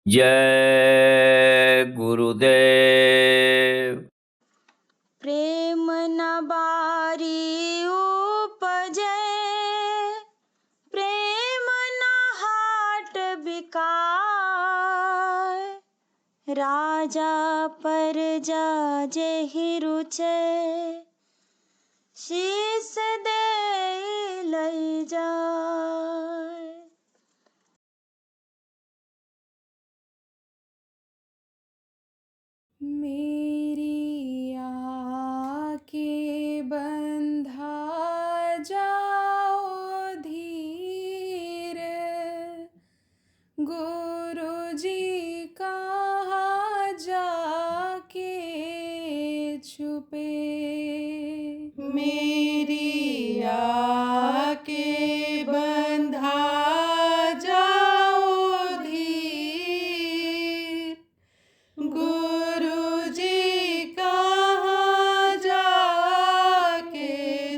जय गुरुदेव। प्रेम न बारी उपजे, प्रेम न हाट बिकाय। राजा परजा जेहि रुचे, शीस दे लई जाय। मेरी आके बंधा जाओ धीर, गुरु जी कहाँ जाके छुपे। मेरी आके बंधा जाओ धीर, गुरु जी कहाँ जाके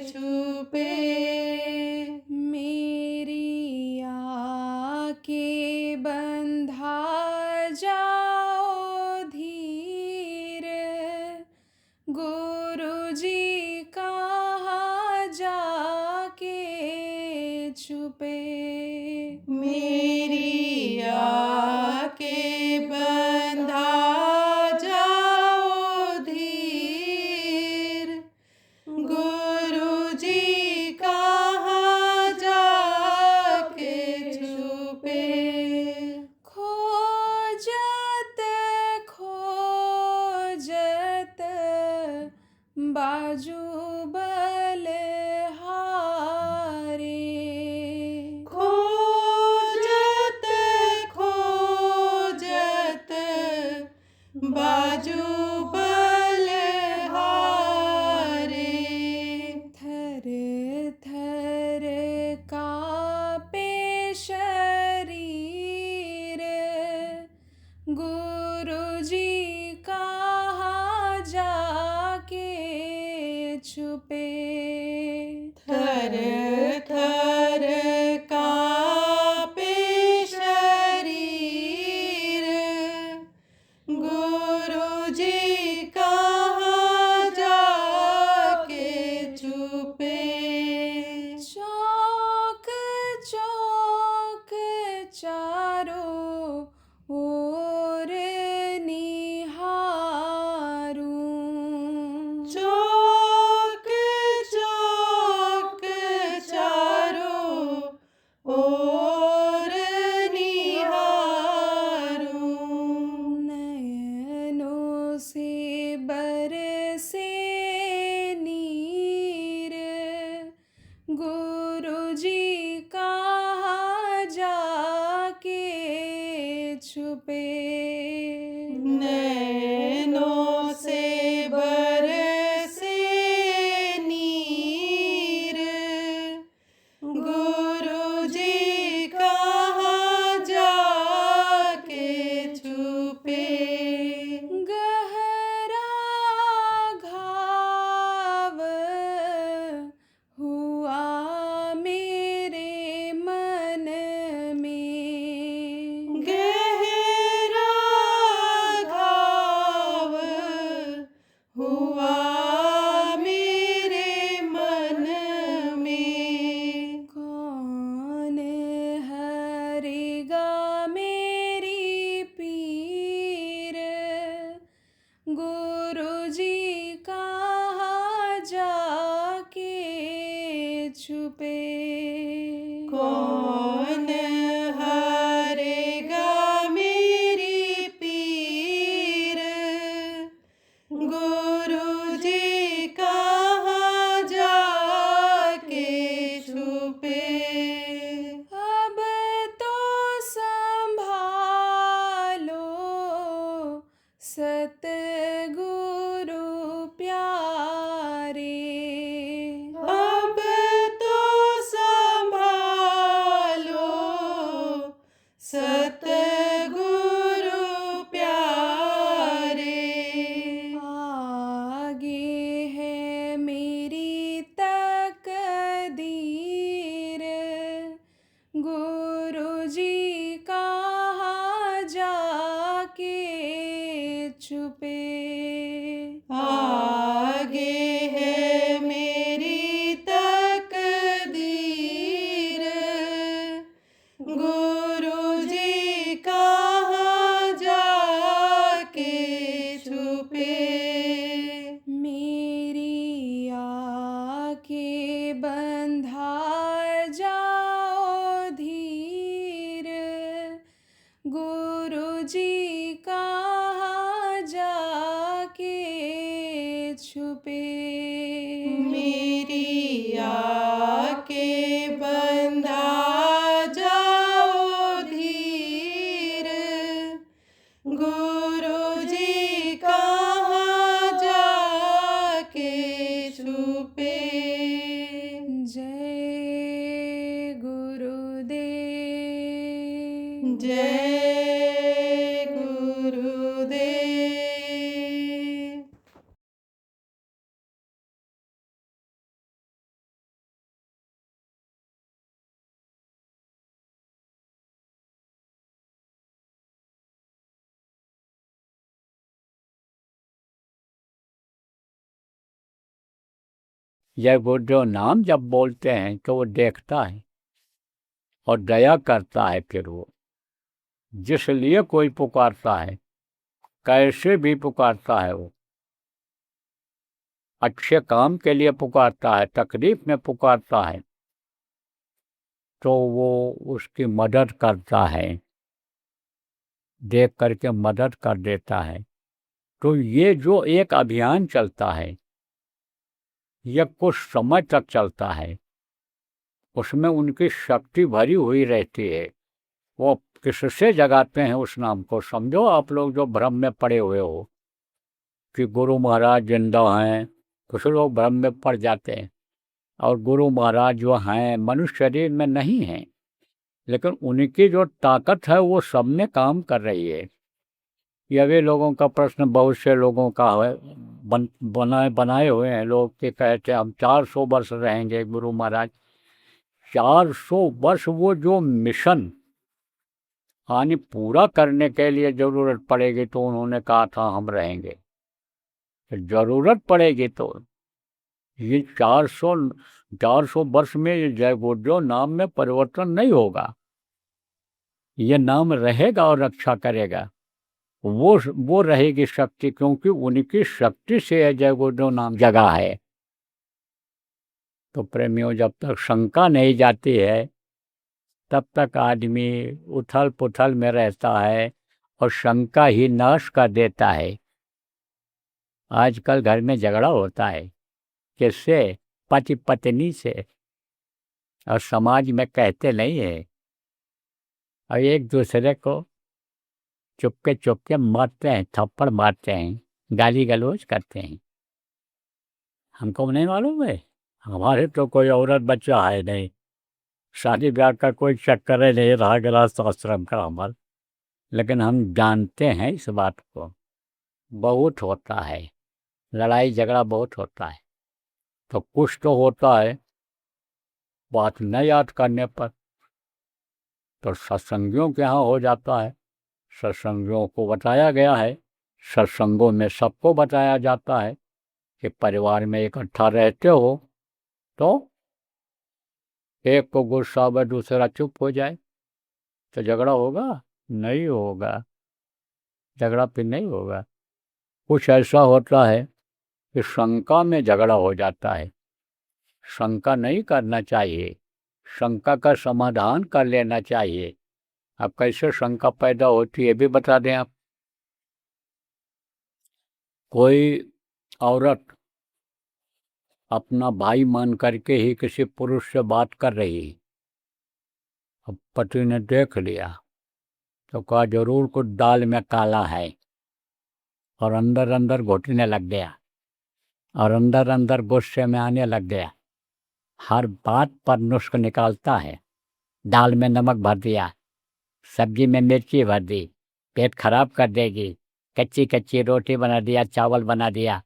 छुपे। मेरी आके बंधा जाओ धीर, गुरु जी कहाँ जाके छुपे। मेरी आके बंधा जाओ धीर, गुरु जी कहाँ जाके छुपे। खोजत खोजत बाजू बलहारे, खोजत खोजत बाजू बलहारे। थर थर काँपे शरीर, गुरु जी कहाँ जाके छुपे। थर थर काँपे शरीर, गुरु जी कहाँ जाके छुपे। चौक चौक चारों ओर निहारूं, चौक चौक चारों ओर निहारूं। नयनों से बरसे नीर, गुरु जी कहाँ जाके छुपे। नैनों से बरसे नीर, गुरु जी कहाँ जाके छुपे। गहरा घाव हुआ मेरे मन में, गहरा घाव हुआ मेरे मन में। कौन हरेगा मेरी पीर, गुरु जी कहाँ जाके छुपे। कौन हरेगा मेरी पीर, गुरु जी कहाँ जाके छुपे। अब तो संभालो सतगुरु प्यारे, अब तो संभालो छुपे। आगे है मेरी तकदीर, गुरु जी कहाँ जाके छुपे। मेरी आके बंधा जाओ धीर, गुरु जी कहाँ जाके छुपे। मेरी आके बंधा जाओ धीर, गुरु जी कहाँ जाके छुपे। जय गुरुदेव, जय गुरुदेव। जय गुरुदेव नाम जब बोलते हैं तो वो देखता है और दया करता है। फिर वो जिस लिए कोई पुकारता है, कैसे भी पुकारता है, वो अच्छे काम के लिए पुकारता है, तकलीफ में पुकारता है, तो वो उसकी मदद करता है, देख करके मदद कर देता है। तो ये जो एक अभियान चलता है, ये कुछ समय तक चलता है, उसमें उनकी शक्ति भरी हुई रहती है। वो किससे जगाते हैं उस नाम को? समझो आप लोग जो भ्रम में पड़े हुए हो कि गुरु महाराज जिंदा हैं, कुछ लोग भ्रम में पड़ जाते हैं, और गुरु महाराज जो हैं मनुष्य शरीर में नहीं हैं, लेकिन उनकी जो ताकत है वो सब में काम कर रही है। ये भी लोगों का प्रश्न बहुत से लोगों का है, बनाए हुए हैं लोग कि कहते हैं हम 400 वर्ष रहेंगे गुरु महाराज। 400 वर्ष वो जो मिशन यानी पूरा करने के लिए जरूरत पड़ेगी तो उन्होंने कहा था हम रहेंगे। जरूरत पड़ेगी तो ये 400 वर्ष में ये जय गुरुदेव नाम में परिवर्तन नहीं होगा। ये नाम रहेगा और रक्षा करेगा। वो रहेगी शक्ति, क्योंकि उनकी शक्ति से है जय गुरुदेव नाम जगा है। तो प्रेमियों, जब तक शंका नहीं जाती है तब तक आदमी उथल पुथल में रहता है और शंका ही नाश कर देता है। आजकल घर में झगड़ा होता है, किससे? पति पत्नी से, और समाज में कहते नहीं है, और एक दूसरे को चुपके चुपके मारते हैं, थप्पड़ मारते हैं, गाली गलौज करते हैं। हमको नहीं मालूम है, हमारे तो कोई औरत बच्चा है नहीं, शादी ब्याह का कोई चक्कर ही नहीं रहा गृहस्थ आश्रम का अमल, लेकिन हम जानते हैं इस बात को। बहुत होता है, लड़ाई झगड़ा बहुत होता है, तो कुछ तो होता है बात न याद करने पर, तो सत्संगियों के यहाँ हो जाता है। सत्संगियों को बताया गया है, सत्संगों में सबको बताया जाता है कि परिवार में इकट्ठा रहते हो तो एक को गुस्सा आवे दूसरा चुप हो जाए तो झगड़ा होगा? नहीं होगा, झगड़ा फिर नहीं होगा। कुछ ऐसा होता है कि शंका में झगड़ा हो जाता है। शंका नहीं करना चाहिए, शंका का समाधान कर लेना चाहिए। अब कैसे शंका पैदा होती है भी बता दें आप। कोई औरत अपना भाई मान करके ही किसी पुरुष से बात कर रही, अब पति ने देख लिया तो कहा जरूर कुछ दाल में काला है, और अंदर अंदर घुटने लग गया, और अंदर अंदर गुस्से में आने लग गया। हर बात पर नुस्ख निकालता है। दाल में नमक भर दिया, सब्जी में मिर्ची भर दी, पेट खराब कर देगी। कच्ची कच्ची रोटी बना दिया, चावल बना दिया,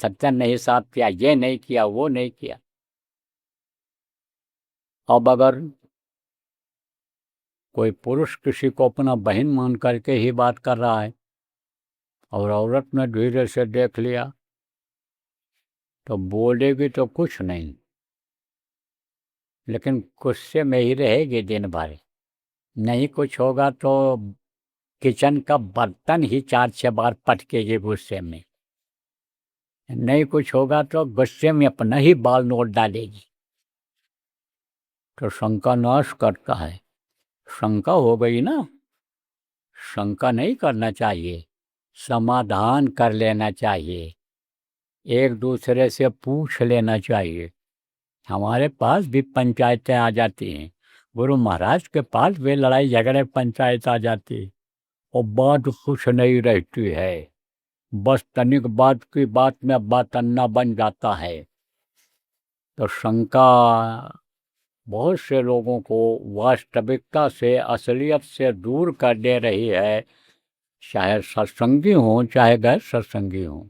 बर्तन नहीं साफ किया, ये नहीं किया, वो नहीं किया। अब अगर कोई पुरुष किसी को अपना बहन मान करके ही बात कर रहा है और औरत ने धीरे से देख लिया तो बोलेगी तो कुछ नहीं, लेकिन गुस्से में ही रहेगी दिन भर। नहीं कुछ होगा तो किचन का बर्तन ही 4-6 बार पटकेगी गुस्से में। नहीं कुछ होगा तो गुस्से में अपना ही बाल नोट डालेगी। तो शंका नाश करता है। शंका हो गई ना, शंका नहीं करना चाहिए, समाधान कर लेना चाहिए, एक दूसरे से पूछ लेना चाहिए। हमारे पास भी पंचायतें आ जाती हैं, गुरु महाराज के पास भी लड़ाई झगड़े पंचायत आ जाती है, और बात कुछ नहीं रहती है, बस तनिक बात की बात में बात अन्ना बन जाता है। तो शंका बहुत से लोगों को वास्तविकता से, असलियत से दूर कर दे रही है, चाहे सत्संगी हों चाहे गैर सत्संगी हों।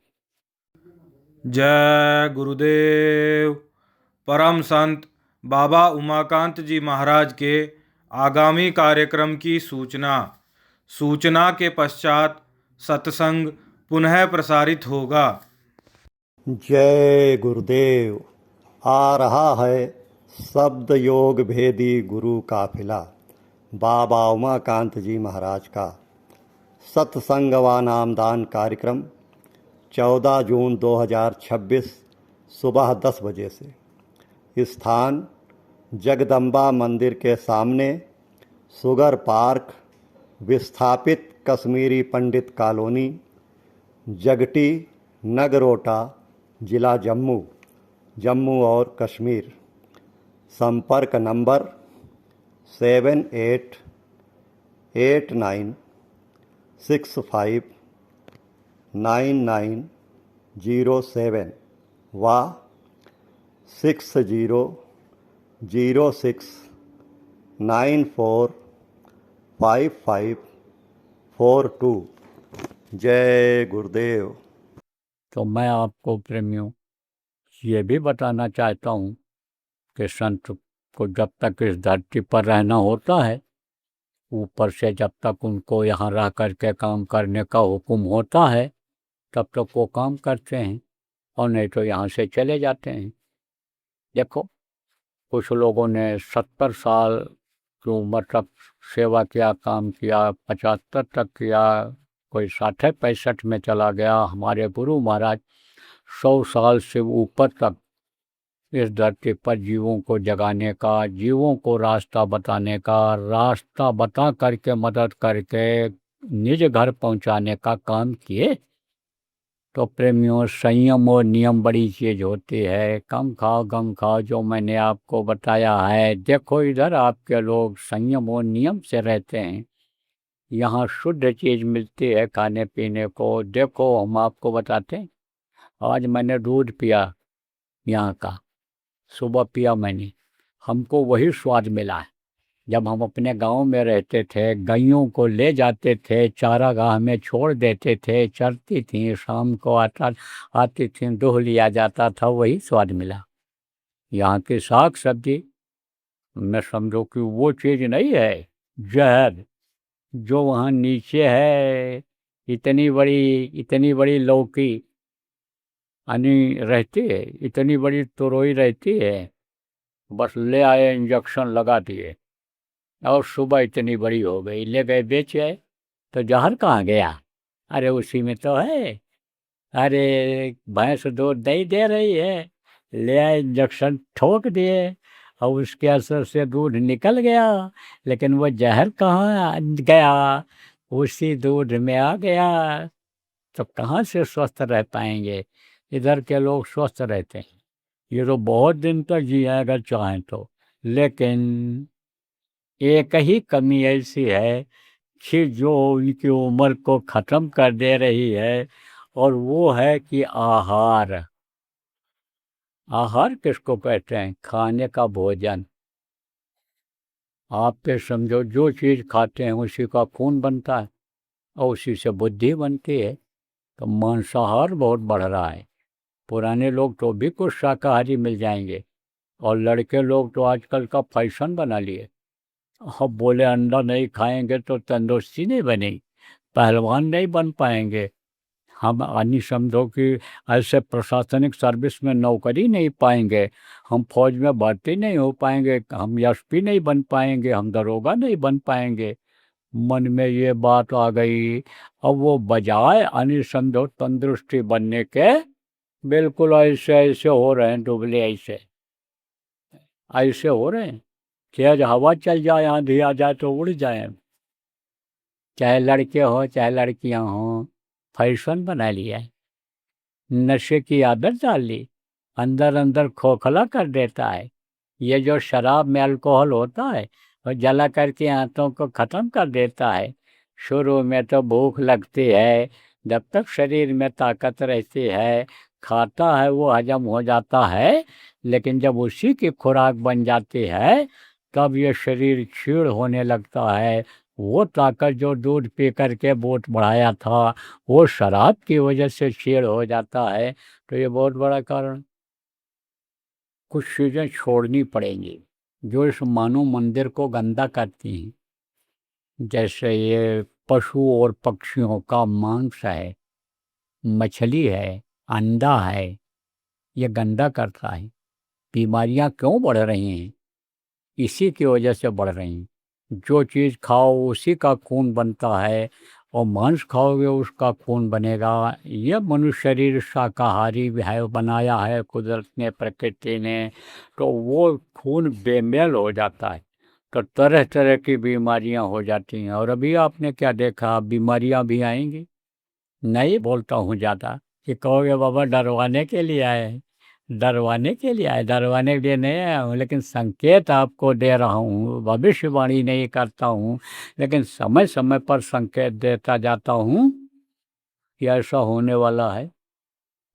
जय गुरुदेव। परम संत बाबा उमाकांत जी महाराज के आगामी कार्यक्रम की सूचना के पश्चात सत्संग पुनः प्रसारित होगा। जय गुरुदेव। आ रहा है शब्द योग भेदी गुरु काफिला बाबा उमाकांत जी महाराज का सत्संग व नामदान कार्यक्रम 14 जून 2026 सुबह 10 बजे से। स्थान जगदम्बा मंदिर के सामने सुगर पार्क, विस्थापित कश्मीरी पंडित कॉलोनी, जगटी, नगरोटा, जिला जम्मू और कश्मीर। संपर्क नंबर 7889659907 व 6006945542। जय गुरुदेव। तो मैं आपको प्रेमियों ये भी बताना चाहता हूँ कि संत को जब तक इस धरती पर रहना होता है, ऊपर से जब तक उनको यहाँ रह करके काम करने का हुक्म होता है, तब तक वो काम करते हैं, और नहीं तो यहाँ से चले जाते हैं। देखो, कुछ लोगों ने 70 साल की उम्र तक सेवा किया, काम किया, 75 तक किया, कोई 60-65 में चला गया। हमारे गुरु महाराज 100 साल से ऊपर तक इस धरती पर जीवों को जगाने का, जीवों को रास्ता बताने का, रास्ता बता करके मदद करके निज घर पहुंचाने का काम किए। तो प्रेमियों, संयम और नियम बड़ी चीज़ होती है। कम खाओ गम खाओ, जो मैंने आपको बताया है। देखो, इधर आपके लोग संयम और नियम से रहते हैं, यहाँ शुद्ध चीज़ मिलती है खाने पीने को। देखो, हम आपको बताते हैं, आज मैंने दूध पिया यहाँ का, सुबह पिया मैंने, हमको वही स्वाद मिला है जब हम अपने गांव में रहते थे, गायों को ले जाते थे, चारागाह में छोड़ देते थे, चरती थी, शाम को आती थी, दूध लिया जाता था, वही स्वाद मिला। यहाँ की साग सब्जी मैं समझो कि वो चीज़ नहीं है, जहर जो वहाँ नीचे है। इतनी बड़ी लौकी यानी रहती है, इतनी बड़ी तुरई रहती है, बस ले आए, इंजेक्शन लगा दिए, और सुबह इतनी बड़ी हो गई, ले गए बेच आए। तो जहर कहाँ गया? अरे उसी में तो है। अरे भैंस दूध नहीं दे रही है, ले आए, इंजेक्शन ठोक दिए, और उसके असर से दूध निकल गया, लेकिन वो जहर कहाँ गया? उसी दूध में आ गया। तो कहाँ से स्वस्थ रह पाएंगे? इधर के लोग स्वस्थ रहते हैं, ये तो बहुत दिन तक जिए अगर चाहें तो, लेकिन एक ही कमी ऐसी है कि जो उनकी उम्र को ख़त्म कर दे रही है, और वो है कि आहार। आहार किसको कहते हैं? खाने का भोजन। आप पे समझो, जो चीज़ खाते हैं उसी का खून बनता है, और उसी से बुद्धि बनती है। तो मांसाहार बहुत बढ़ रहा है। पुराने लोग तो भी कुछ शाकाहारी मिल जाएंगे, और लड़के लोग तो आजकल का फैशन बना लिए। अब बोले अंडा नहीं खाएंगे तो तंदुरुस्ती नहीं बनेगी, पहलवान नहीं बन पाएंगे, हम अन्य समझो कि ऐसे प्रशासनिक सर्विस में नौकरी नहीं पाएंगे, हम फौज में भर्ती नहीं हो पाएंगे, हम एसपी नहीं बन पाएंगे, हम दरोगा नहीं बन पाएंगे। मन में ये बात आ गई। अब वो बजाय अन्य समझो तंदुरुस्ती बनने के बिल्कुल ऐसे ऐसे हो रहे हैं, दुबले ऐसे ऐसे हो रहे हैं। तेज हवा चल जाए, आंधी आ जाए तो उड़ जाए। चाहे लड़के हो चाहे लड़कियां हो, फैशन बना लिया है, नशे की आदत डाल ली, अंदर अंदर खोखला कर देता है। ये जो शराब में अल्कोहल होता है वो जला करके आंतों को ख़त्म कर देता है। शुरू में तो भूख लगती है, जब तक शरीर में ताकत रहती है खाता है वो हजम हो जाता है, लेकिन जब उसी की खुराक बन जाती है तब ये शरीर क्षीण होने लगता है। वो ताकत जो दूध पी करके वोट बढ़ाया था वो शराब की वजह से क्षीण हो जाता है। तो ये बहुत बड़ा कारण। कुछ चीज़ें छोड़नी पड़ेंगी जो इस मानव मंदिर को गंदा करती हैं, जैसे ये पशु और पक्षियों का मांस है, मछली है, अंडा है, ये गंदा करता है। बीमारियां क्यों बढ़ रही हैं? इसी की वजह से बढ़ रही हैं। जो चीज़ खाओ उसी का खून बनता है, और मांस खाओगे उसका खून बनेगा। यह मनुष्य शरीर शाकाहारी है, बनाया है कुदरत ने, प्रकृति ने, तो वो खून बेमेल हो जाता है तो तरह तरह की बीमारियां हो जाती हैं। और अभी आपने क्या देखा, बीमारियां भी आएंगी। नहीं बोलता हूँ ज़्यादा कि कहोगे बाबा डरवाने के लिए आए हैं। डरवाने के लिए आए, डरवाने के लिए नहीं आया हूँ, लेकिन संकेत आपको दे रहा हूँ, भविष्यवाणी नहीं करता हूँ, लेकिन समय समय पर संकेत देता जाता हूँ कि ऐसा होने वाला है।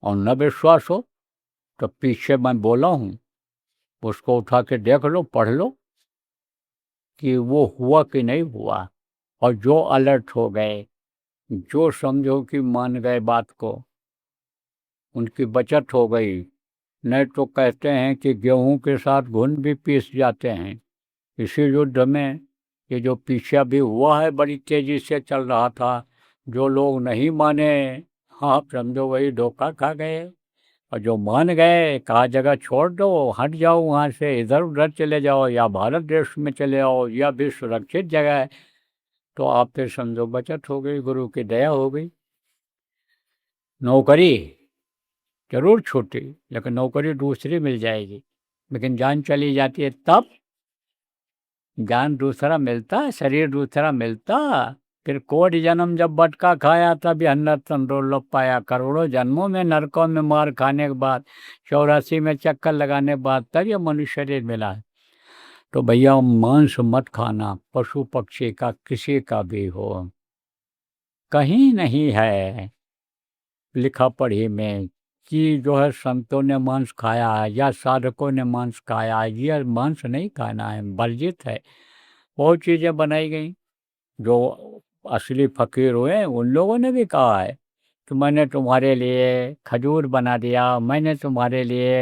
और न विश्वास हो तो पीछे मैं बोला हूँ उसको उठा के देख लो, पढ़ लो कि वो हुआ कि नहीं हुआ। और जो अलर्ट हो गए, जो समझो कि मान गए बात को, उनकी बचत हो गई। नहीं तो कहते हैं कि गेहूं के साथ घुन भी पीस जाते हैं। इसी युद्ध में ये जो पीछे भी हुआ है बड़ी तेजी से चल रहा था, जो लोग नहीं माने, हाँ समझो वही धोखा खा गए। और जो मान गए कहा जगह छोड़ दो, हट जाओ वहाँ से, इधर उधर चले जाओ, या भारत देश में चले आओ, या भी सुरक्षित जगह है, तो आप फिर समझो बचत हो गई, गुरु की दया हो गई। नौकरी जरूर छूटी, लेकिन नौकरी दूसरी मिल जाएगी। लेकिन जान चली जाती है तब, जान दूसरा मिलता, शरीर दूसरा मिलता। फिर कोटि जन्म जब बटका खाया तब अन्नर तंडोल पाया। करोड़ों जन्मों में नरकों में मार खाने के बाद, 84 में चक्कर लगाने के बाद तब ये मनुष्य शरीर मिला है। तो भैया मांस मत खाना, पशु पक्षी का किसी का भी हो। कहीं नहीं है लिखा पढ़ी में कि जो है संतों ने मांस खाया है या साधकों ने मांस खाया है। ये मांस नहीं खाना है, वर्जित है। बहुत चीज़ें बनाई गई, जो असली फकीर हुए उन लोगों ने भी कहा है कि मैंने तुम्हारे लिए खजूर बना दिया, मैंने तुम्हारे लिए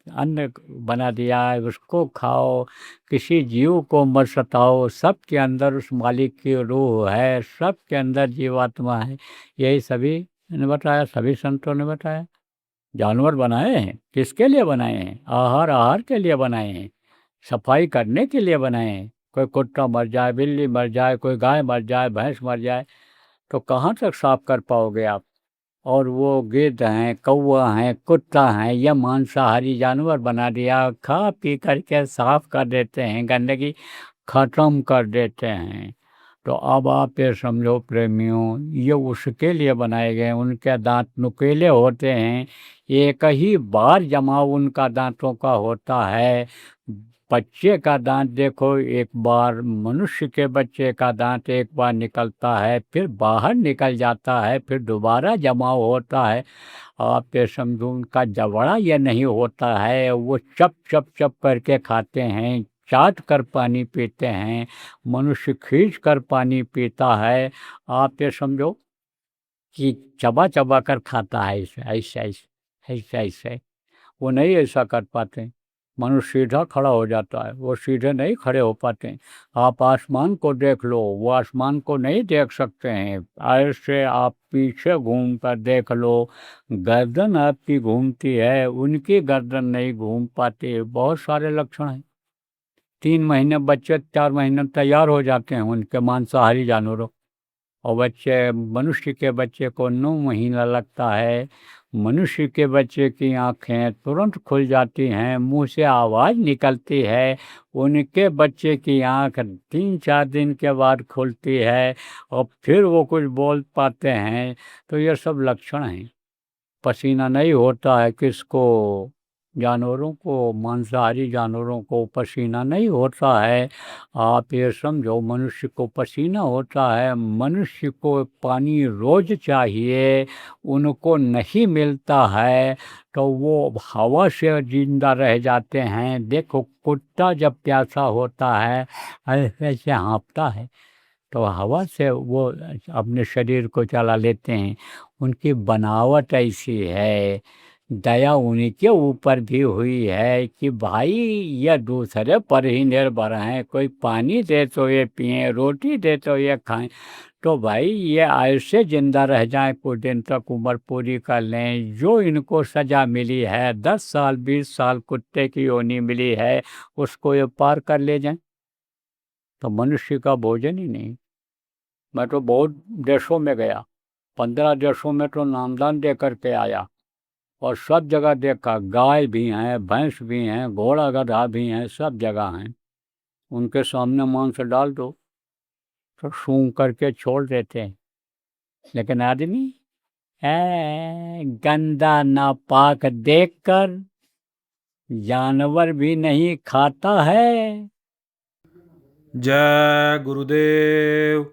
अन्न बना दिया है, उसको खाओ, किसी जीव को मत सताओ, सबके अंदर उस मालिक की रूह है, सबके अंदर जीवात्मा है। यही सभी ने बताया, सभी संतों ने बताया। जानवर बनाए हैं किसके लिए बनाए हैं? आहार के लिए बनाए हैं, सफाई करने के लिए बनाए हैं। कोई कुत्ता मर जाए, बिल्ली मर जाए, कोई गाय मर जाए, भैंस मर जाए, तो कहाँ तक साफ कर पाओगे आप? और वो गिद्ध हैं, कौवा हैं, कुत्ता हैं, यह मांसाहारी जानवर बना दिया, खा पी करके साफ कर देते हैं, गंदगी खत्म कर देते हैं। तो अब आप ये समझो प्रेमियों, ये उसके लिए बनाए गए। उनके दांत नुकीले होते हैं, एक ही बार जमाव उनका दांतों का होता है। बच्चे का दांत देखो, एक बार मनुष्य के बच्चे का दांत एक बार निकलता है, फिर बाहर निकल जाता है, फिर दोबारा जमाव होता है। आप ये समझो उनका जबड़ा ये नहीं होता है, वो चप चप चप करके खाते हैं, चाट कर पानी पीते हैं। मनुष्य खींच कर पानी पीता है। आप ये समझो कि चबा चबा कर खाता है, ऐसे ऐसे ऐसे ऐसे ऐसे। वो नहीं ऐसा कर पाते। मनुष्य सीधा खड़ा हो जाता है, वो सीधे नहीं खड़े हो पाते। आप आसमान को देख लो, वो आसमान को नहीं देख सकते हैं। ऐसे आप पीछे घूम कर देख लो, गर्दन आपकी घूमती है, उनकी गर्दन नहीं घूम पाती। बहुत सारे लक्षण हैं। 3 महीने बच्चे 4 महीने तैयार हो जाते हैं उनके, मांसाहारी जानवरों। और बच्चे, मनुष्य के बच्चे को 9 महीना लगता है। मनुष्य के बच्चे की आंखें तुरंत खुल जाती हैं, मुंह से आवाज़ निकलती है। उनके बच्चे की आंख 3-4 दिन के बाद खुलती है और फिर वो कुछ बोल पाते हैं। तो ये सब लक्षण हैं। पसीना नहीं होता है किसको? जानवरों को, मांसाहारी जानवरों को पसीना नहीं होता है। आप ये समझो, मनुष्य को पसीना होता है। मनुष्य को पानी रोज चाहिए, उनको नहीं मिलता है तो वो हवा से जिंदा रह जाते हैं। देखो, कुत्ता जब प्यासा होता है ऐसे हाँफता है, तो हवा से वो अपने शरीर को चला लेते हैं। उनकी बनावट ऐसी है। दया उन्हीं के ऊपर भी हुई है कि भाई ये दूसरे पर ही निर्भर हैं। कोई पानी दे तो ये पिएं, रोटी दे तो ये खाएं। तो भाई ये ऐसे जिंदा रह जाएं, कुछ दिन तक उम्र पूरी कर लें। जो इनको सज़ा मिली है, 10 साल 20 साल कुत्ते की योनि मिली है, उसको ये पार कर ले जाएं, तो मनुष्य का भोजन ही नहीं। मैं तो बहुत देशों में गया, 15 देशों में तो नामदान दे करके आया, और सब जगह देखा, गाय भी हैं, भैंस भी हैं, घोड़ा गधा भी हैं, सब जगह हैं। उनके सामने मांस डाल दो तो सूंघ करके छोड़ देते हैं। लेकिन आदमी गंदा नापाक देखकर जानवर भी नहीं खाता है। जय गुरुदेव।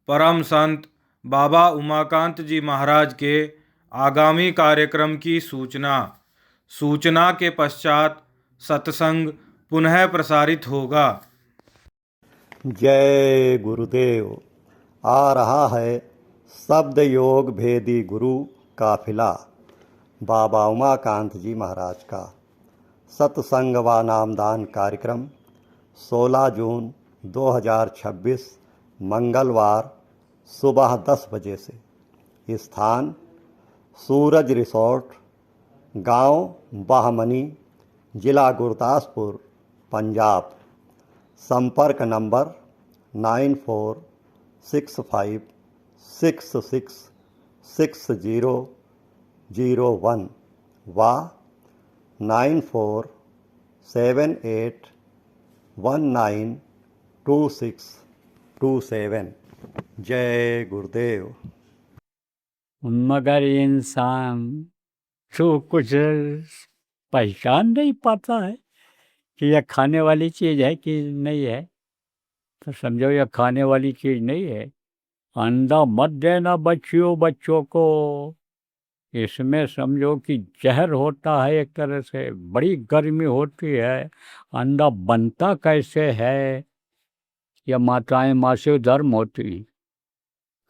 परम संत बाबा उमाकांत जी महाराज के आगामी कार्यक्रम की सूचना के पश्चात सत्संग पुनः प्रसारित होगा। जय गुरुदेव। आ रहा है शब्द योग भेदी गुरु काफिला बाबा उमाकांत जी महाराज का सत्संग व नामदान कार्यक्रम 16 जून 2026 मंगलवार सुबह 10 बजे से। स्थान सूरज रिसोर्ट, गांव बाहमनी, जिला गुरदासपुर, पंजाब। संपर्क नंबर 9465666001 व 9478192627। जय गुरुदेव। मगर इंसान तो कुछ पहचान नहीं पाता है कि यह खाने वाली चीज़ है कि नहीं है। तो समझो यह खाने वाली चीज़ नहीं है। अंडा मत देना बच्चों को, इसमें समझो कि जहर होता है। एक तरह से बड़ी गर्मी होती है। अंडा बनता कैसे है? यह माताएं मासिक धर्म होती।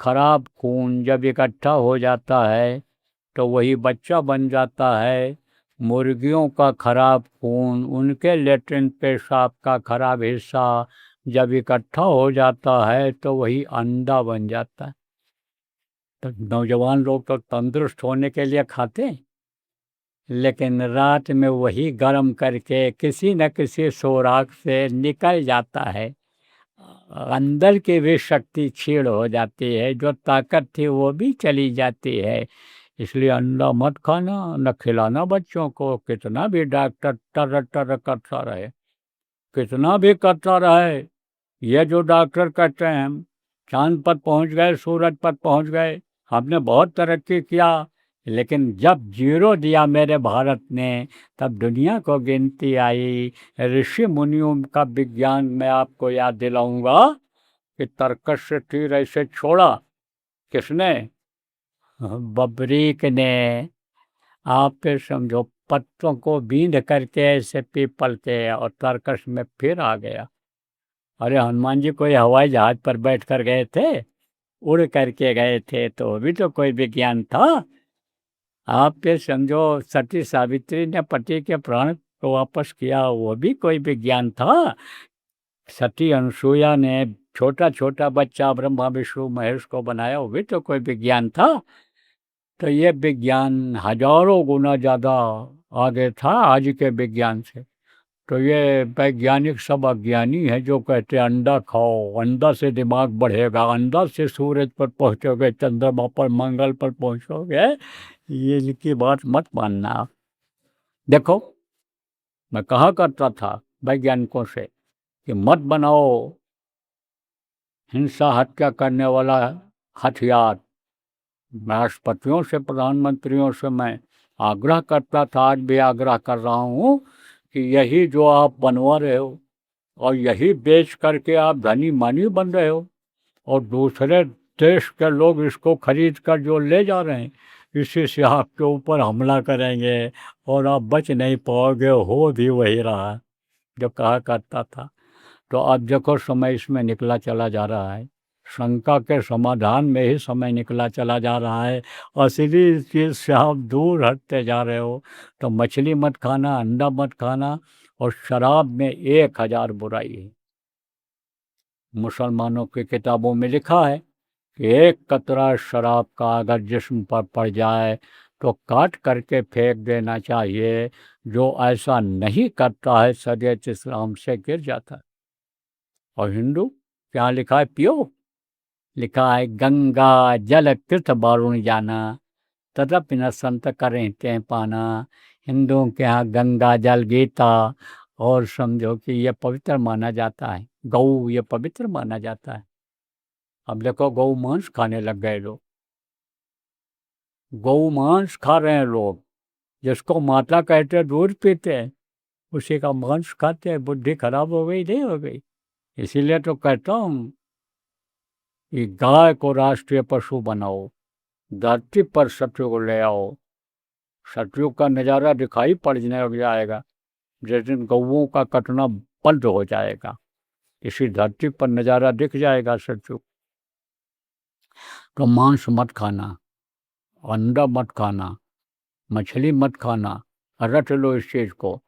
खराब खून जब इकट्ठा हो जाता है तो वही बच्चा बन जाता है। मुर्गियों का खराब खून, उनके लेट्रिन पेशाब का खराब हिस्सा जब इकट्ठा हो जाता है तो वही अंडा बन जाता है। तो नौजवान लोग तो तंदुरुस्त होने के लिए खाते हैं, लेकिन रात में वही गर्म करके किसी न किसी सुराख से निकल जाता है। अंदर की भी शक्ति क्षीण हो जाती है, जो ताकत थी वो भी चली जाती है। इसलिए अंडा मत खाना, न खिलाना बच्चों को। कितना भी डॉक्टर टर टर करता रहे, कितना भी करता रहे, ये जो डॉक्टर कहते हैं हम चांद पर पहुंच गए, सूरज पर पहुंच गए, हमने बहुत तरक्की किया, लेकिन जब जीरो दिया मेरे भारत ने, तब दुनिया को गिनती आई। ऋषि मुनियों का विज्ञान मैं आपको याद दिलाऊंगा कि तर्कश से तीर ऐसे छोड़ा। किसने? बबरीक ने। आप फिर समझो, पत्तों को बींध करके ऐसे पीपल के, और तर्कश में फिर आ गया। अरे हनुमान जी कोई हवाई जहाज पर बैठ कर गए थे, उड़ करके गए थे, तो भी तो कोई विज्ञान था। आप फिर समझो, सती सावित्री ने पति के प्राण को वापस किया, वो भी कोई विज्ञान था। सती अनसुईया ने छोटा छोटा बच्चा ब्रह्मा विष्णु महेश को बनाया, वो भी तो कोई विज्ञान था। तो ये विज्ञान हजारों गुना ज़्यादा आगे था आज के विज्ञान से। तो ये वैज्ञानिक सब अज्ञानी है जो कहते हैं अंडा खाओ, अंडा से दिमाग बढ़ेगा, अंडा से सूरज पर पहुंचोगे, चंद्रमा पर, मंगल पर पहुंचोगे। ये इनकी बात मत मानना। देखो, मैं कहा करता था वैज्ञानिकों से कि मत बनाओ हिंसा हत्या करने वाला हथियार। राष्ट्रपतियों से, प्रधानमंत्रियों से मैं आग्रह करता था, आज भी आग्रह कर रहा हूँ कि यही जो आप बनवा रहे हो और यही बेच करके आप धनी मानी बन रहे हो, और दूसरे देश के लोग इसको खरीद कर जो ले जा रहे हैं, इसी से आपके ऊपर हमला करेंगे और आप बच नहीं पाओगे। हो भी वही रहा जो कहा करता था। तो अब देखो समय इसमें निकला चला जा रहा है, शंका के समाधान में ही समय निकला चला जा रहा है। असली चीज़ से आप दूर हटते जा रहे हो। तो मछली मत खाना, अंडा मत खाना, और शराब में 1000 बुराई है। मुसलमानों की किताबों में लिखा है कि एक कतरा शराब का अगर जिस्म पर पड़ जाए तो काट करके फेंक देना चाहिए। जो ऐसा नहीं करता है शरीयत इस्लाम से गिर जाता है। और हिंदू क्या लिखा है? पियो, लिखा है गंगा जल तीर्थ बारुण जाना, तदपि न संत करें ते पाना। हिंदुओं के यहाँ गंगा जल, गीता, और समझो कि ये पवित्र माना जाता है। गौ ये पवित्र माना जाता है। अब देखो गौ मांस खाने लग गए लोग, गौ मांस खा रहे हैं लोग। जिसको माता कहते हैं दूध पीते हैं, उसी का मांस खाते हैं। बुद्धि खराब हो गई नहीं हो गई? इसीलिए तो कहता हूँ कि गाय को राष्ट्रीय पशु बनाओ, धरती पर सत्य को ले आओ। सत्युग का नज़ारा दिखाई पड़ने लग जाएगा जिस दिन गौओं का कटना बंद हो जाएगा। इसी धरती पर नज़ारा दिख जाएगा सत्युग। तो मांस मत खाना, अंडा मत खाना, मछली मत खाना, रट लो इस चीज़ को।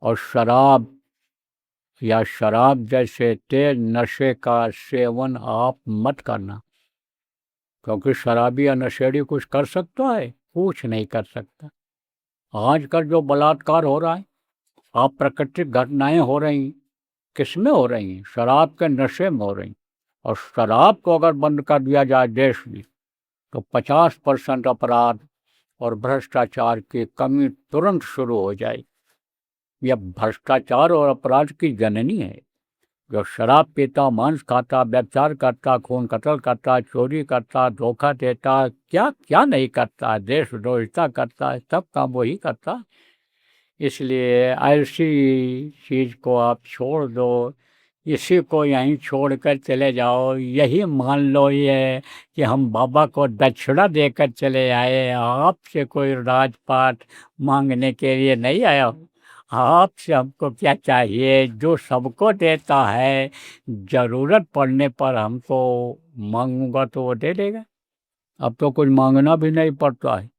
और शराब या शराब जैसे तेज नशे का सेवन आप मत करना, क्योंकि शराबी या नशेड़ी कुछ कर सकता है? कुछ नहीं कर सकता। आजकल जो बलात्कार हो रहा है, अप्राकृतिक घटनाएं हो रही, किस में हो रही हैं? शराब के नशे में हो रही। और शराब को अगर बंद कर दिया जाए देश में, तो 50% अपराध और भ्रष्टाचार की कमी तुरंत शुरू हो जाएगी। यह भ्रष्टाचार और अपराध की जननी है। जो शराब पीता, मांस खाता, व्यभिचार करता, खून कत्ल करता, चोरी करता, धोखा देता, क्या क्या नहीं करता, देशद्रोहिता करता है, सब काम वही करता है। इसलिए ऐसी चीज़ को आप छोड़ दो, इसी को यहीं छोड़कर चले जाओ। यही मान लो ये कि हम बाबा को दक्षिणा देकर चले आए, आपसे कोई राजपाट मांगने के लिए नहीं आया हूँ। आपसे हमको क्या चाहिए? जो सबको देता है, ज़रूरत पड़ने पर हमको मांगूंगा तो वो दे देगा। अब तो कुछ मांगना भी नहीं पड़ता है।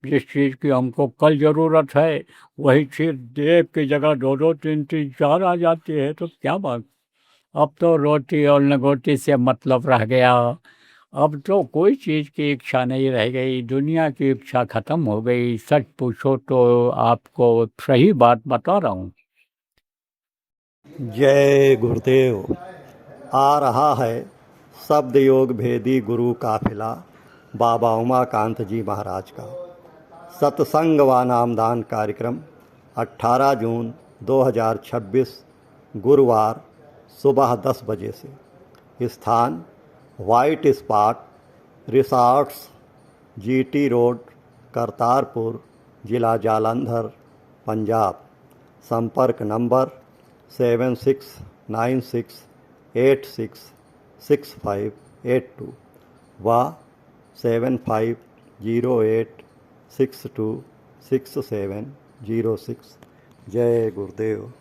जिस चीज़ की हमको कल ज़रूरत है, वही चीज़ एक की जगह 2-2, 3-3, 4 आ जाती है, तो क्या बात। अब तो रोटी और लंगोटी से मतलब रह गया। अब तो कोई चीज़ की इच्छा नहीं रह गई, दुनिया की इच्छा ख़त्म हो गई। सच पूछो तो आपको सही बात बता रहा हूँ। जय गुरुदेव। आ रहा है शब्द योग भेदी गुरु काफिला, बाबा उमाकांत जी महाराज का सत्संग व नामदान कार्यक्रम 18 जून 2026 गुरुवार सुबह 10 बजे से। स्थान white spot resorts, GT road, Kartarpur, जिला जालंधर, पंजाब। संपर्क नंबर 7696866582 व 7508626706। जय गुरुदेव।